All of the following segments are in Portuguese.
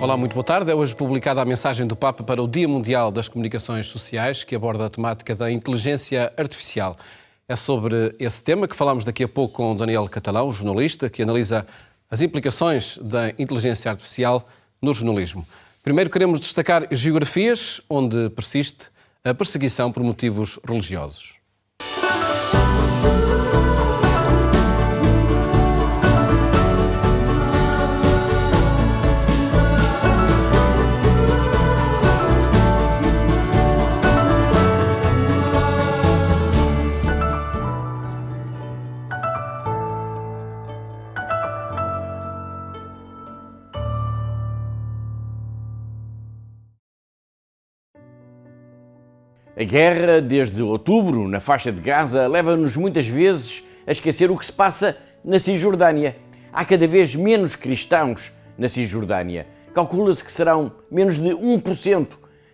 Olá, muito boa tarde. É hoje publicada a mensagem do Papa para o Dia Mundial das Comunicações Sociais, que aborda a temática da inteligência artificial. É sobre esse tema que falamos daqui a pouco com Daniel Catalão, jornalista, que analisa as implicações da inteligência artificial no jornalismo. Primeiro queremos destacar geografias onde persiste a perseguição por motivos religiosos. A guerra, desde outubro, na faixa de Gaza, leva-nos muitas vezes a esquecer o que se passa na Cisjordânia. Há cada vez menos cristãos na Cisjordânia. Calcula-se que serão menos de 1%.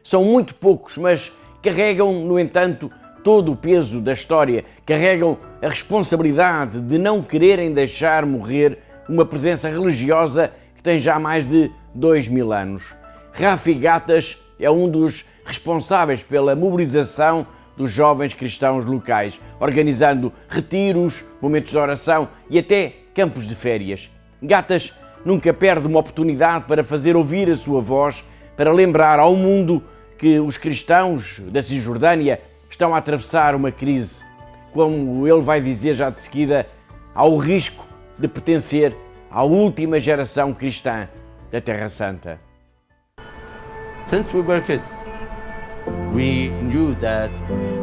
São muito poucos, mas carregam, no entanto, todo o peso da história. Carregam a responsabilidade de não quererem deixar morrer uma presença religiosa que tem já mais de 2000 anos. Rafi Gatas é um dos responsáveis pela mobilização dos jovens cristãos locais, organizando retiros, momentos de oração e até campos de férias. Gatas nunca perde uma oportunidade para fazer ouvir a sua voz, para lembrar ao mundo que os cristãos da Cisjordânia estão a atravessar uma crise. Como ele vai dizer já de seguida, há o risco de pertencer à última geração cristã da Terra Santa. Since we were kids, we knew that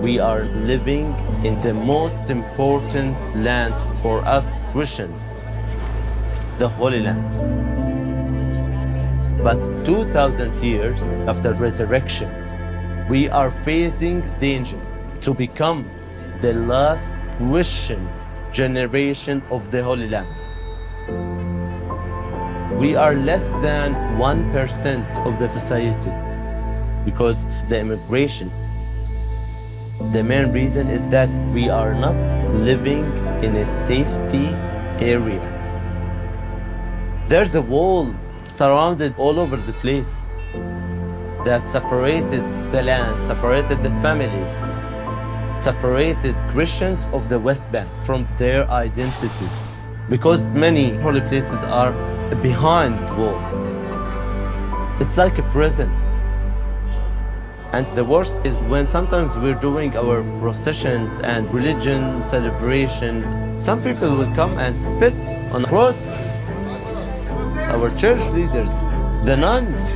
we are living in the most important land for us Christians, the Holy Land. But 2000 years after resurrection, we are facing danger to become the last Christian generation of the Holy Land. We are less than 1% of the society because the immigration. The main reason is that we are not living in a safety area. There's a wall surrounded all over the place that separated the land, separated the families, separated Christians of the West Bank from their identity, because many holy places are behind the wall. It's like a prison. And the worst is when sometimes we're doing our processions and religion celebration, some people will come and spit on the cross. Our church leaders, the nuns,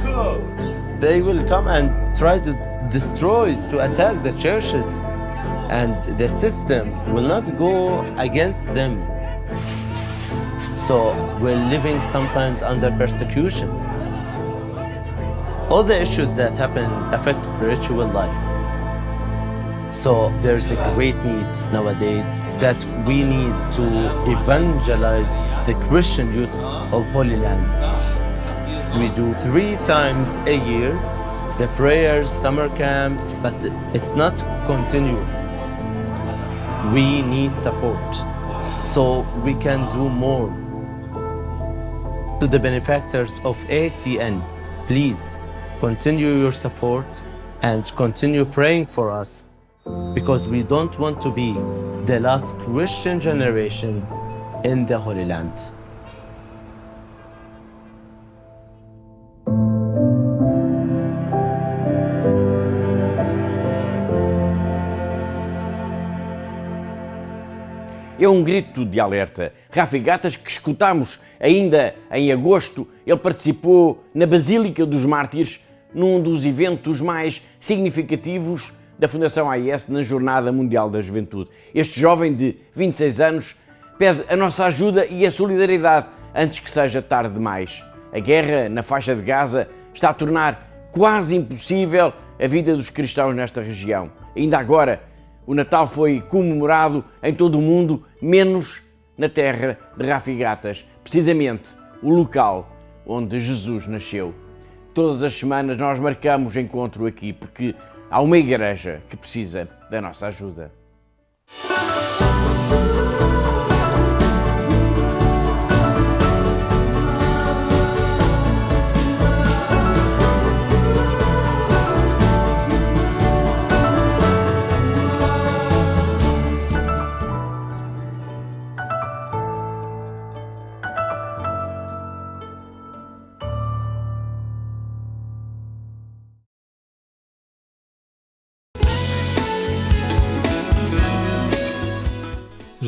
they will come and try to destroy, to attack the churches. And the system will not go against them. So we're living sometimes under persecution. All the issues that happen affect spiritual life. So there's a great need nowadays that we need to evangelize the Christian youth of Holy Land. We do 3 times a year the prayers, summer camps, but it's not continuous. We need support so we can do more. To the benefactors of ACN, please continue your support and continue praying for us, because we don't want to be the last Christian generation in the Holy Land. É um grito de alerta. Rafi Gatas, que escutamos ainda em agosto, ele participou na Basílica dos Mártires, num dos eventos mais significativos da Fundação AIS na Jornada Mundial da Juventude. Este jovem de 26 anos pede a nossa ajuda e a solidariedade antes que seja tarde demais. A guerra na faixa de Gaza está a tornar quase impossível a vida dos cristãos nesta região. Ainda agora, o Natal foi comemorado em todo o mundo, menos na terra de Rafi Gatas, precisamente o local onde Jesus nasceu. Todas as semanas nós marcamos encontro aqui, porque há uma igreja que precisa da nossa ajuda.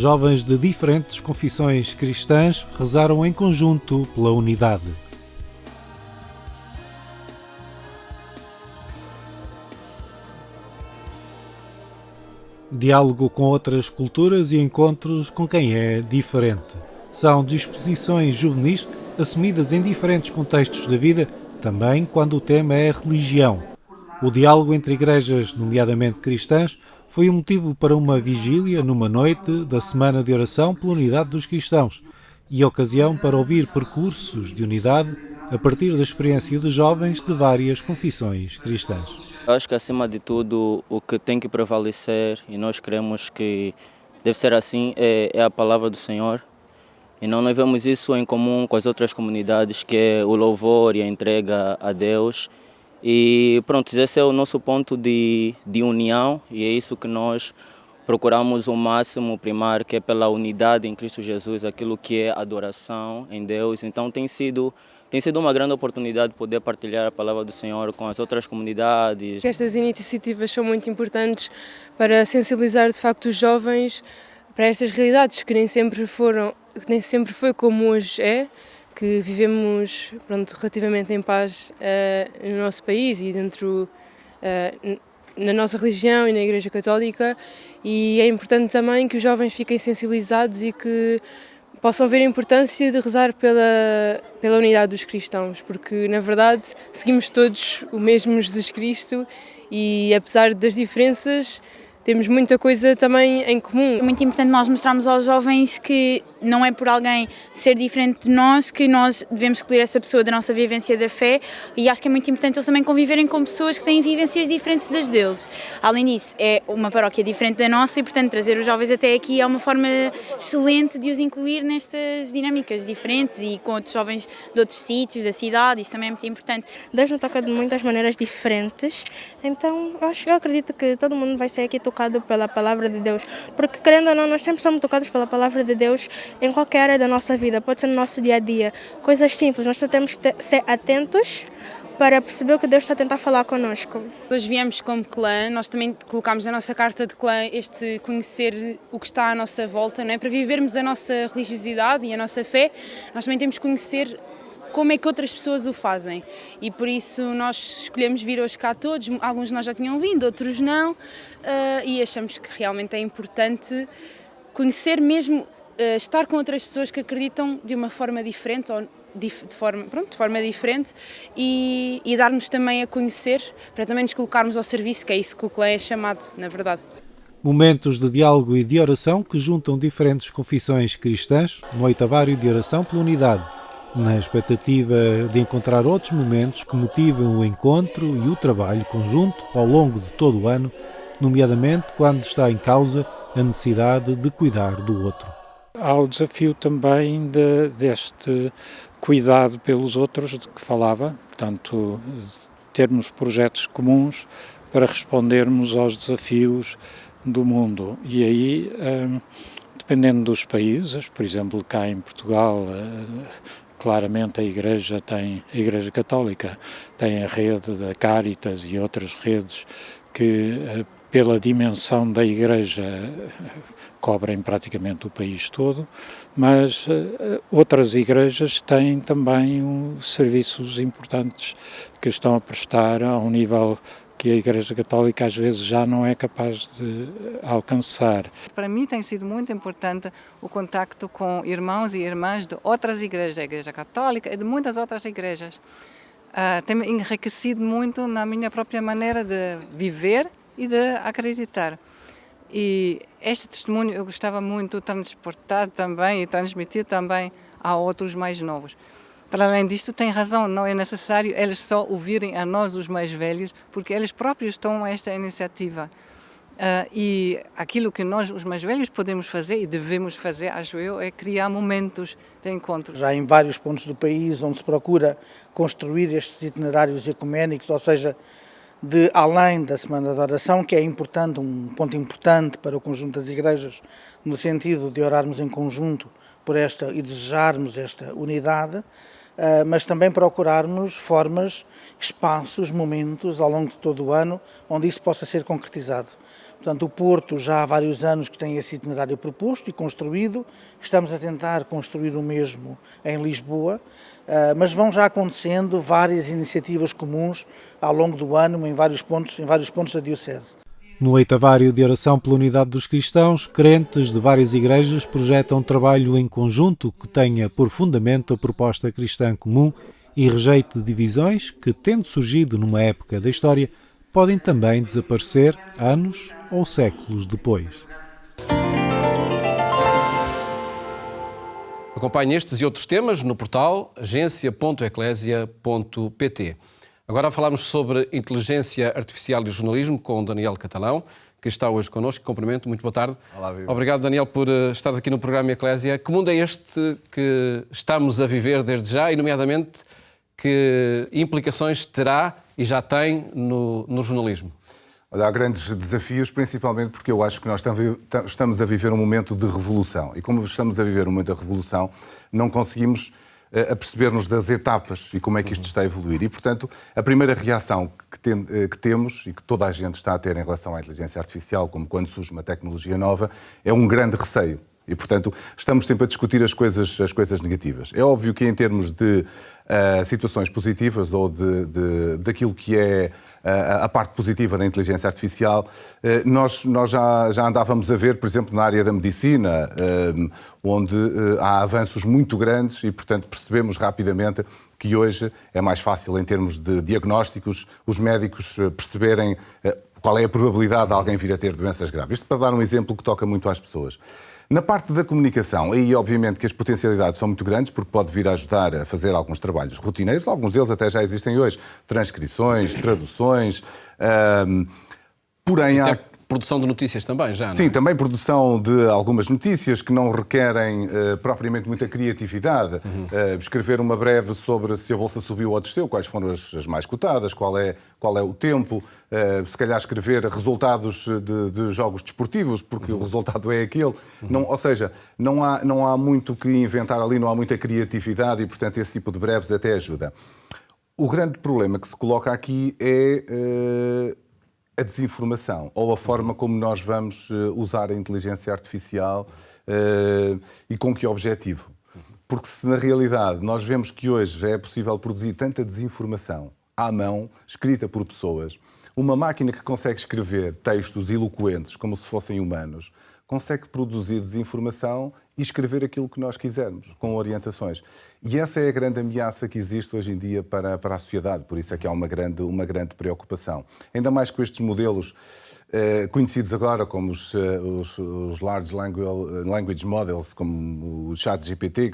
jovens de diferentes confissões cristãs rezaram em conjunto pela unidade. Diálogo com outras culturas e encontros com quem é diferente. São disposições juvenis assumidas em diferentes contextos da vida, também quando o tema é religião. O diálogo entre igrejas, nomeadamente cristãs, foi um motivo para uma vigília numa noite da Semana de Oração pela Unidade dos Cristãos e ocasião para ouvir percursos de unidade a partir da experiência de jovens de várias confissões cristãs. Acho que, acima de tudo, o que tem que prevalecer, e nós cremos que deve ser assim, é a palavra do Senhor. E nós vemos isso em comum com as outras comunidades, que é o louvor e a entrega a Deus. E pronto, esse é o nosso ponto de união, e é isso que nós procuramos o máximo primar, que é pela unidade em Cristo Jesus, aquilo que é adoração em Deus. Então tem sido uma grande oportunidade poder partilhar a palavra do Senhor com as outras comunidades. Estas iniciativas são muito importantes para sensibilizar de facto os jovens para estas realidades que nem sempre foi como hoje é, que vivemos relativamente em paz no nosso país e na nossa religião e na Igreja Católica, e é importante também que os jovens fiquem sensibilizados e que possam ver a importância de rezar pela unidade dos cristãos, porque na verdade seguimos todos o mesmo Jesus Cristo e apesar das diferenças temos muita coisa também em comum. É muito importante nós mostrarmos aos jovens que não é por alguém ser diferente de nós que nós devemos excluir essa pessoa da nossa vivência da fé, e acho que é muito importante eles também conviverem com pessoas que têm vivências diferentes das deles. Além disso, é uma paróquia diferente da nossa e, portanto, trazer os jovens até aqui é uma forma excelente de os incluir nestas dinâmicas diferentes e com outros jovens de outros sítios da cidade. Isso também é muito importante. Deus nos toca de muitas maneiras diferentes, então eu acredito que todo mundo vai ser aqui tocado pela palavra de Deus, porque querendo ou não, nós sempre somos tocados pela palavra de Deus em qualquer área da nossa vida, pode ser no nosso dia a dia, coisas simples, nós só temos que ser atentos para perceber o que Deus está a tentar falar connosco. Hoje viemos como clã, nós também colocámos na nossa carta de clã este conhecer o que está à nossa volta, não é? Para vivermos a nossa religiosidade e a nossa fé, nós também temos que conhecer como é que outras pessoas o fazem, e por isso nós escolhemos vir hoje cá todos, alguns de nós já tinham vindo, outros não, e achamos que realmente é importante conhecer mesmo, estar com outras pessoas que acreditam de uma forma diferente, ou de forma diferente, e dar-nos também a conhecer, para também nos colocarmos ao serviço, que é isso que o clã é chamado, na verdade. Momentos de diálogo e de oração que juntam diferentes confissões cristãs no oitavário de oração pela unidade, na expectativa de encontrar outros momentos que motivam o encontro e o trabalho conjunto ao longo de todo o ano, nomeadamente quando está em causa a necessidade de cuidar do outro. Há o desafio também deste cuidado pelos outros de que falava, portanto, termos projetos comuns para respondermos aos desafios do mundo. E aí, dependendo dos países, por exemplo, cá em Portugal, claramente a Igreja Católica tem a rede da Caritas e outras redes que, pela dimensão da Igreja, cobrem praticamente o país todo, mas outras igrejas têm também serviços importantes que estão a prestar a um nível que a Igreja Católica às vezes já não é capaz de alcançar. Para mim tem sido muito importante o contacto com irmãos e irmãs de outras igrejas, a Igreja Católica e de muitas outras igrejas. Tem-me enriquecido muito na minha própria maneira de viver e de acreditar. E este testemunho eu gostava muito de transportar também e transmitir também a outros mais novos. Para além disto, tem razão, não é necessário eles só ouvirem a nós, os mais velhos, porque eles próprios tomam esta iniciativa. E aquilo que nós, os mais velhos, podemos fazer e devemos fazer, acho eu, é criar momentos de encontro. Já em vários pontos do país onde se procura construir estes itinerários ecuménicos, ou seja, de além da Semana da Oração, que é importante, um ponto importante para o conjunto das igrejas, no sentido de orarmos em conjunto por esta e desejarmos esta unidade, mas também procurarmos formas, espaços, momentos ao longo de todo o ano onde isso possa ser concretizado. Portanto, o Porto já há vários anos que tem esse itinerário proposto e construído. Estamos a tentar construir o mesmo em Lisboa, mas vão já acontecendo várias iniciativas comuns ao longo do ano em vários pontos da Diocese. No oitavário de oração pela unidade dos cristãos, crentes de várias igrejas projetam um trabalho em conjunto que tenha por fundamento a proposta cristã comum e rejeite divisões que, tendo surgido numa época da história, podem também desaparecer anos ou séculos depois. Acompanhe estes e outros temas no portal agência.eclésia.pt. Agora falamos sobre inteligência artificial e jornalismo com Daniel Catalão, que está hoje connosco. Cumprimento, muito boa tarde. Olá, Viva. Obrigado, Daniel, por estares aqui no programa Eclésia. Que mundo é este que estamos a viver desde já e, nomeadamente, que implicações terá e já tem no jornalismo? Olha, há grandes desafios, principalmente porque eu acho que nós estamos a viver um momento de revolução. E como estamos a viver um momento de revolução, não conseguimos aperceber-nos das etapas e como é que isto está a evoluir. E, portanto, a primeira reação que temos e que toda a gente está a ter em relação à inteligência artificial, como quando surge uma tecnologia nova, é um grande receio. E, portanto, estamos sempre a discutir as coisas negativas. É óbvio que em termos de situações positivas ou daquilo que é a parte positiva da inteligência artificial, nós já andávamos a ver, por exemplo, na área da medicina, onde há avanços muito grandes e, portanto, percebemos rapidamente que hoje é mais fácil, em termos de diagnósticos, os médicos perceberem qual é a probabilidade de alguém vir a ter doenças graves. Isto para dar um exemplo que toca muito às pessoas. Na parte da comunicação, aí obviamente que as potencialidades são muito grandes, porque pode vir a ajudar a fazer alguns trabalhos rotineiros, alguns deles até já existem hoje, transcrições, traduções, porém há... Produção de notícias também, já, não é? Sim, também produção de algumas notícias que não requerem propriamente muita criatividade. Escrever uma breve sobre se a Bolsa subiu ou desceu, quais foram as mais cotadas, qual é o tempo, se calhar escrever resultados de jogos desportivos, porque o resultado é aquele. Não, ou seja, não há muito que inventar ali, não há muita criatividade e, portanto, esse tipo de breves até ajuda. O grande problema que se coloca aqui é a desinformação, ou a forma como nós vamos usar a inteligência artificial e com que objetivo. Porque se na realidade nós vemos que hoje já é possível produzir tanta desinformação à mão, escrita por pessoas, uma máquina que consegue escrever textos eloquentes como se fossem humanos, consegue produzir desinformação e escrever aquilo que nós quisermos, com orientações. E essa é a grande ameaça que existe hoje em dia para a sociedade, por isso é que há uma grande preocupação. Ainda mais com estes modelos conhecidos agora como os Large Language Models, como o ChatGPT,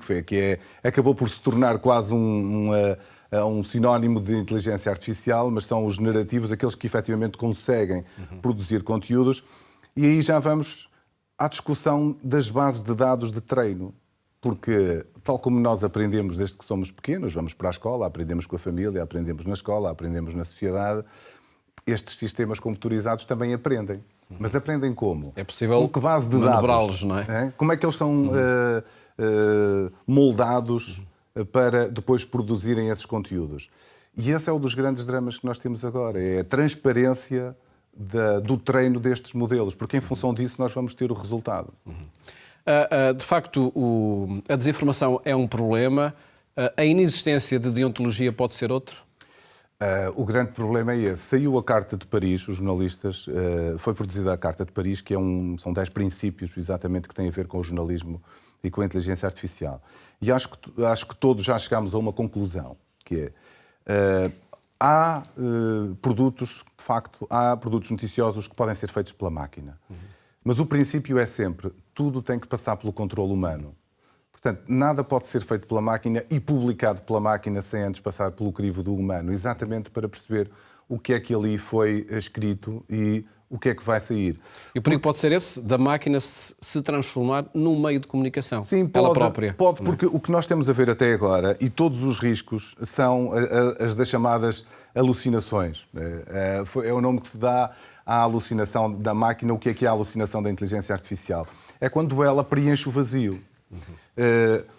acabou por se tornar quase um sinónimo de inteligência artificial, mas são os generativos, aqueles que efetivamente conseguem produzir conteúdos. E aí já vamos à discussão das bases de dados de treino, porque tal como nós aprendemos desde que somos pequenos, vamos para a escola, aprendemos com a família, aprendemos na escola, aprendemos na sociedade, estes sistemas computadorizados também aprendem. Mas aprendem como? É possível com que base de dados, não é? Como é que eles são moldados para depois produzirem esses conteúdos? E esse é um dos grandes dramas que nós temos agora, é a transparência do treino destes modelos, porque em função disso nós vamos ter o resultado. De facto, a desinformação é um problema. A inexistência de deontologia pode ser outro? O grande problema é esse. Saiu a Carta de Paris, os jornalistas, foi produzida a Carta de Paris, que são 10 princípios exatamente que têm a ver com o jornalismo e com a inteligência artificial. E acho que todos já chegámos a uma conclusão, que é... há produtos, de facto, há produtos noticiosos que podem ser feitos pela máquina. Mas o princípio é sempre, tudo tem que passar pelo controle humano. Portanto, nada pode ser feito pela máquina e publicado pela máquina sem antes passar pelo crivo do humano, exatamente para perceber o que é que ali foi escrito e o que é que vai sair. E o perigo pode ser esse, da máquina se transformar num meio de comunicação. Sim, ela própria. Pode, porque o que nós temos a ver até agora, e todos os riscos, são as das chamadas alucinações. É o nome que se dá à alucinação da máquina. O que é a alucinação da inteligência artificial? É quando ela preenche o vazio.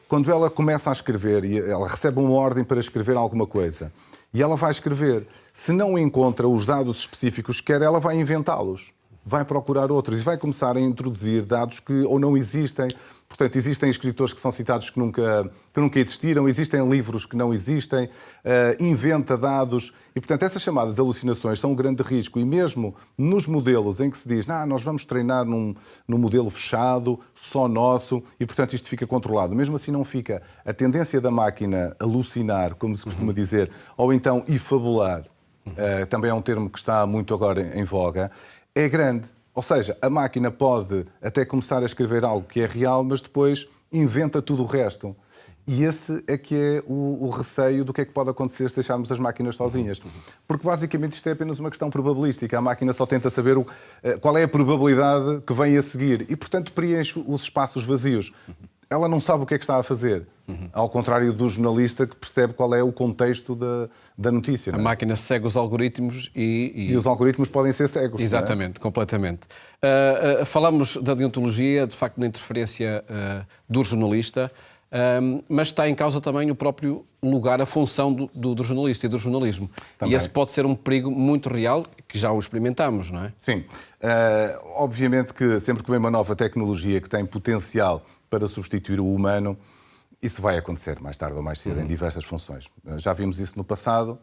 Quando ela começa a escrever, e ela recebe uma ordem para escrever alguma coisa, e ela vai escrever. Se não encontra os dados específicos que quer, ela vai inventá-los. vai procurar outros e vai começar a introduzir dados que ou não existem. Portanto, existem escritores que são citados que nunca existiram, existem livros que não existem, inventa dados. E, portanto, essas chamadas alucinações são um grande risco. E mesmo nos modelos em que se diz nós vamos treinar num modelo fechado, só nosso, e, portanto, isto fica controlado. Mesmo assim não fica. A tendência da máquina alucinar, como se costuma dizer, ou então fabular, também é um termo que está muito agora em voga, é grande. Ou seja, a máquina pode até começar a escrever algo que é real, mas depois inventa tudo o resto. E esse é que é o receio do que é que pode acontecer se deixarmos as máquinas sozinhas. Porque basicamente isto é apenas uma questão probabilística. A máquina só tenta saber qual é a probabilidade que vem a seguir e, portanto, preenche os espaços vazios. Ela não sabe o que é que está a fazer. Ao contrário do jornalista que percebe qual é o contexto da notícia. A máquina segue os algoritmos e os algoritmos podem ser cegos. Exatamente, completamente. Falamos da deontologia, de facto, da interferência do jornalista, mas está em causa também o próprio lugar, a função do jornalista e do jornalismo. Também. E esse pode ser um perigo muito real, que já o experimentamos, não é? Sim. Obviamente que sempre que vem uma nova tecnologia que tem potencial para substituir o humano, isso vai acontecer mais tarde ou mais cedo em diversas funções. Já vimos isso no passado,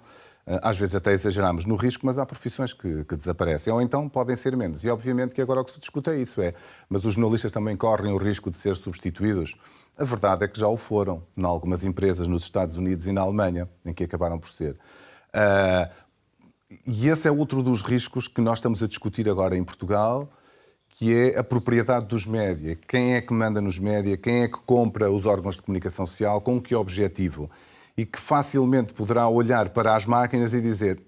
às vezes até exageramos no risco, mas há profissões que desaparecem, ou então podem ser menos. E obviamente que agora o que se discute é isso, mas os jornalistas também correm o risco de ser substituídos. A verdade é que já o foram, em algumas empresas nos Estados Unidos e na Alemanha, em que acabaram por ser. E esse é outro dos riscos que nós estamos a discutir agora em Portugal, que é a propriedade dos média. Quem é que manda nos média? Quem é que compra os órgãos de comunicação social? Com que objetivo? E que facilmente poderá olhar para as máquinas e dizer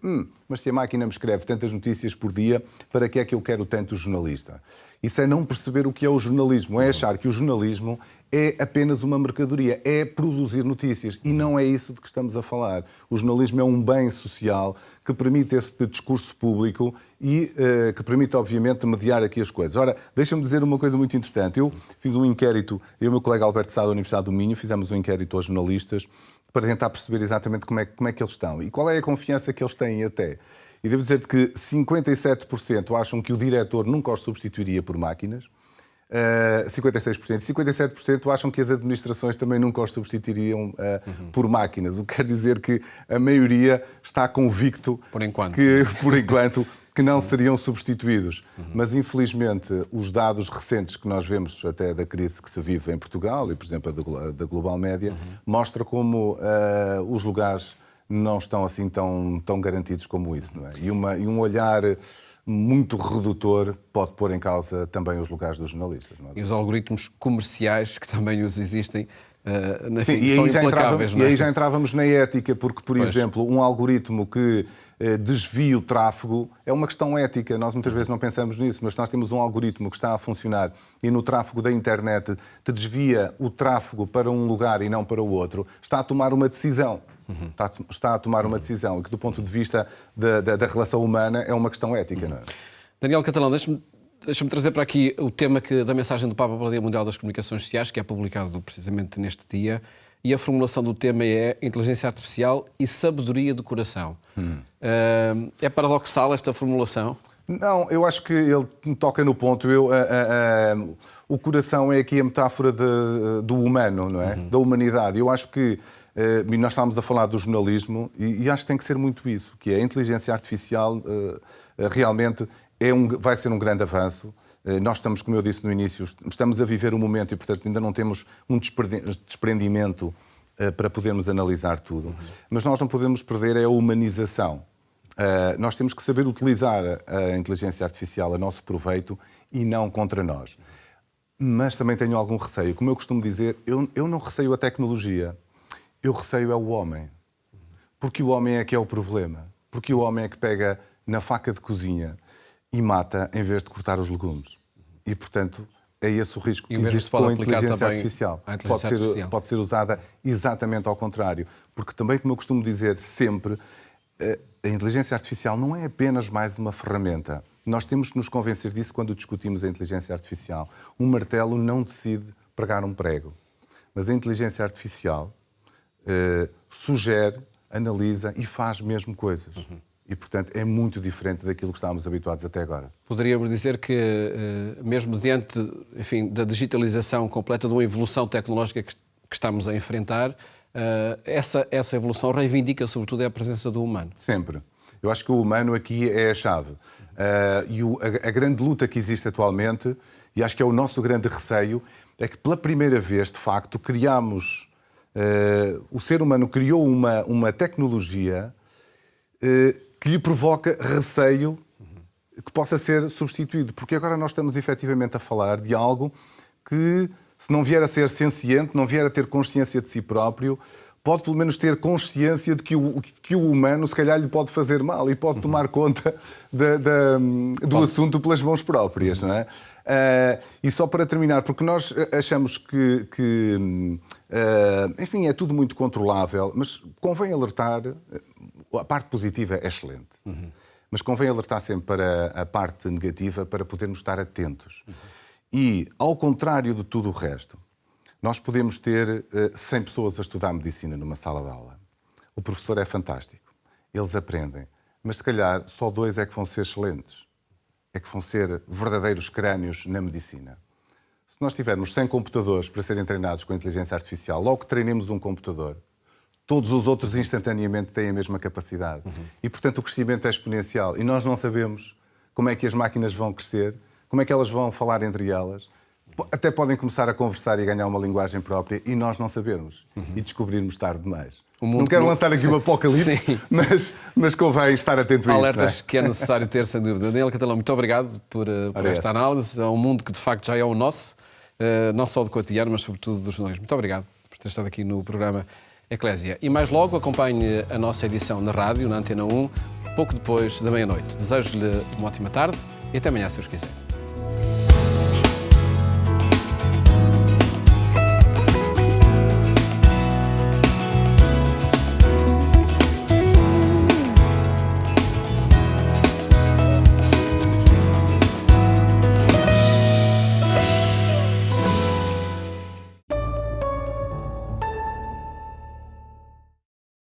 mas se a máquina me escreve tantas notícias por dia, para que é que eu quero tanto jornalista? Isso é não perceber o que é o jornalismo, é achar que o jornalismo é apenas uma mercadoria, é produzir notícias. E não é isso de que estamos a falar. O jornalismo é um bem social que permite esse discurso público e que permite, obviamente, mediar aqui as coisas. Ora, deixa-me dizer uma coisa muito interessante. Eu fiz um inquérito, eu e o meu colega Alberto Sá da Universidade do Minho, fizemos um inquérito aos jornalistas para tentar perceber exatamente como é que eles estão e qual é a confiança que eles têm até. E devo dizer-te que 57% acham que o diretor nunca os substituiria por máquinas, 56%. 57% acham que as administrações também nunca os substituiriam por máquinas. O que quer dizer que a maioria está convicto que não seriam substituídos. Mas, infelizmente, os dados recentes que nós vemos até da crise que se vive em Portugal, e, por exemplo, da Global Média, mostra como os lugares não estão assim tão garantidos como isso, não é? E um olhar muito redutor pode pôr em causa também os lugares dos jornalistas. Não é? E os algoritmos comerciais, que também os existem, são implacáveis, não é? E aí já entrávamos na ética, porque, por exemplo, um algoritmo que desvia o tráfego é uma questão ética. Nós muitas vezes não pensamos nisso, mas nós temos um algoritmo que está a funcionar e no tráfego da internet te desvia o tráfego para um lugar e não para o outro, está a tomar uma decisão. Está a tomar uma decisão e que, do ponto de vista da relação humana, é uma questão ética. Não é? Daniel Catalão, deixa-me trazer para aqui o tema da mensagem do Papa para o Dia Mundial das Comunicações Sociais, que é publicado precisamente neste dia, e a formulação do tema é inteligência artificial e sabedoria do coração. É paradoxal esta formulação? Não, eu acho que ele toca no ponto. O coração é aqui a metáfora do humano, não é? Da humanidade. Eu acho que nós estávamos a falar do jornalismo e acho que tem que ser muito isso, que a inteligência artificial realmente vai ser um grande avanço. Nós estamos, como eu disse no início, estamos a viver um momento e, portanto, ainda não temos um desprendimento para podermos analisar tudo. Mas nós não podemos perder a humanização. Nós temos que saber utilizar a inteligência artificial a nosso proveito e não contra nós. Mas também tenho algum receio. Como eu costumo dizer, eu não receio a tecnologia. Eu receio é o homem, porque o homem é que é o problema, porque o homem é que pega na faca de cozinha e mata em vez de cortar os legumes. E, portanto, é esse o risco que existe com a inteligência artificial. Pode ser usada exatamente ao contrário, porque também, como eu costumo dizer sempre, a inteligência artificial não é apenas mais uma ferramenta. Nós temos que nos convencer disso quando discutimos a inteligência artificial. Um martelo não decide pregar um prego, mas a inteligência artificial sugere, analisa e faz mesmo coisas. E, portanto, é muito diferente daquilo que estávamos habituados até agora. Poderíamos dizer que, mesmo diante, enfim, da digitalização completa, de uma evolução tecnológica que estamos a enfrentar, essa evolução reivindica, sobretudo, a presença do humano. Sempre. Eu acho que o humano aqui é a chave. E a grande luta que existe atualmente, e acho que é o nosso grande receio, é que pela primeira vez, de facto, o ser humano criou uma tecnologia que lhe provoca receio que possa ser substituído. Porque agora nós estamos efetivamente a falar de algo que, se não vier a ser senciente, não vier a ter consciência de si próprio, pode pelo menos ter consciência de que o humano se calhar lhe pode fazer mal e pode tomar conta do assunto pelas mãos próprias, não é? E só para terminar, porque nós achamos que enfim, é tudo muito controlável, mas convém alertar, a parte positiva é excelente, mas convém alertar sempre para a parte negativa para podermos estar atentos. E, ao contrário de tudo o resto, nós podemos ter 100 pessoas a estudar medicina numa sala de aula. O professor é fantástico, eles aprendem, mas se calhar só 2 é que vão ser excelentes, é que vão ser verdadeiros crânios na medicina. Se nós tivermos 100 computadores para serem treinados com a inteligência artificial, logo que treinemos um computador, todos os outros instantaneamente têm a mesma capacidade. E, portanto, o crescimento é exponencial. E nós não sabemos como é que as máquinas vão crescer, como é que elas vão falar entre elas. Até podem começar a conversar e ganhar uma linguagem própria e nós não sabermos e descobrirmos tarde demais. Não quero lançar aqui um apocalipse, mas convém estar atento a isso. Alertas que é necessário ter, sem dúvida. Daniel Catalão, muito obrigado por esta análise. É um mundo que de facto já é o nosso, não só do cotidiano, mas sobretudo dos jornalismo. Muito obrigado por ter estado aqui no programa Eclésia. E mais logo acompanhe a nossa edição na rádio, na Antena 1, pouco depois da meia-noite. Desejo-lhe uma ótima tarde e até amanhã, se os quiser.